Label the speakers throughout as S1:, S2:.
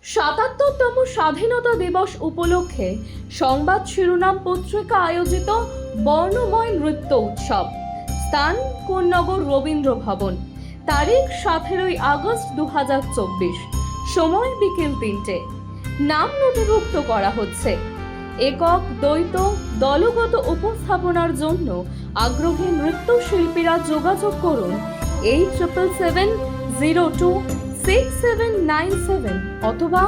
S1: ৭৭তম স্বাধীনতা দিবস উপলক্ষে সংবাদ শিরোনাম পত্রিকা আয়োজিত বর্ণময় নৃত্য উৎসব। স্থান কোন্নগর রবীন্দ্র ভবন। তারিখ 17ই আগস্ট 2024। সময় বিকেল 3টে। নাম নথিভুক্ত করা হচ্ছে। একক, দ্বৈত, দলগত উপস্থাপনার জন্য আগ্রহী নৃত্যশিল্পীরা যোগাযোগ করুন 8770267797 অথবা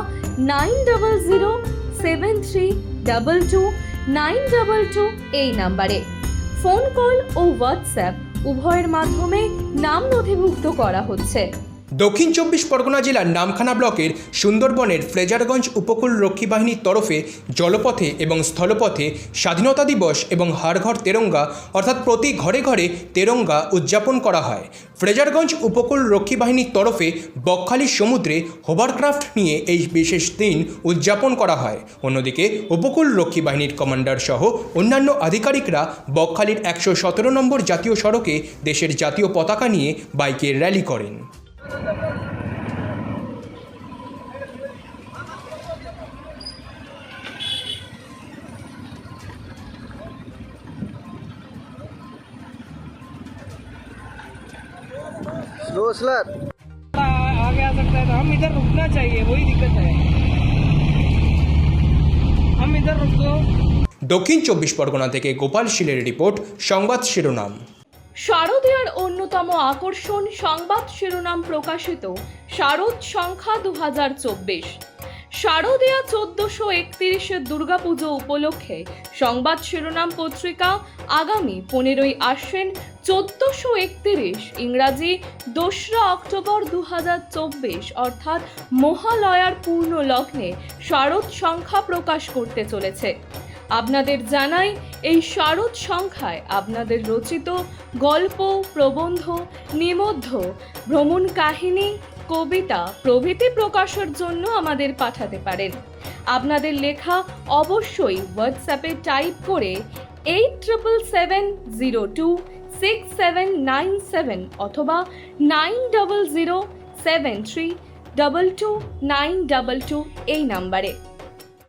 S1: 9007322922 এই নাম্বারে। ফোন কল ও হোয়াটসঅ্যাপ উভয়ের মাধ্যমে নাম নথিভুক্ত করা হচ্ছে।
S2: দক্ষিণ 24 পরগনা জেলার নামখানা ব্লকের সুন্দরবনের ফ্রেজারগঞ্জ উপকূল রক্ষী বাহিনীর তরফে জলপথে এবং স্থলপথে স্বাধীনতা দিবস এবং হর ঘর তেরঙ্গা অর্থাৎ প্রতি ঘরে ঘরে তেরঙ্গা উদযাপন করা হয়। ফ্রেজারগঞ্জ উপকূল রক্ষী বাহিনীর তরফে বকখালির সমুদ্রে হোভারক্রাফট নিয়ে এই বিশেষ দিন উদযাপন করা হয়। অন্যদিকে উপকূল রক্ষী বাহিনীর কমান্ডার সহ অন্যান্য আধিকারিকরা বকখালির 117 নম্বর জাতীয় সড়কে দেশের জাতীয় পতাকা নিয়ে বাইকের র্যালি করেন।
S3: स्लो स्लर
S4: आगे आ सकता है तो हम इधर रुकना चाहिए, वही दिक्कत है। हम इधर रुक दो।
S2: দক্ষিণ 24 পরগনা থেকে গোপাল শীলের রিপোর্ট, সংবাদ শিরোনাম।
S1: শারদীয়ার অন্যতম আকর্ষণ সংবাদ শিরোনাম প্রকাশিত শারদ সংখ্যা 2024। শারদীয়া 1431 দুর্গাপুজো উপলক্ষে সংবাদ শিরোনাম পত্রিকা আগামী 15ই আশ্বিন 1431 ইংরাজি 2রা অক্টোবর 2024 অর্থাৎ মহালয়ার পূর্ণ লগ্নে শারদ সংখ্যা প্রকাশ করতে চলেছে। আপনাদের জানাই, এই শারদ সংখ্যায় আপনাদের রচিত গল্প, প্রবন্ধ, নিবন্ধ, ভ্রমণ কাহিনী, কবিতা প্রভৃতি প্রকাশের জন্য আমাদের পাঠাতে পারেন। আপনাদের লেখা অবশ্যই হোয়াটসঅ্যাপে টাইপ করে 8770267797 অথবা 9007322922 এই নাম্বারে।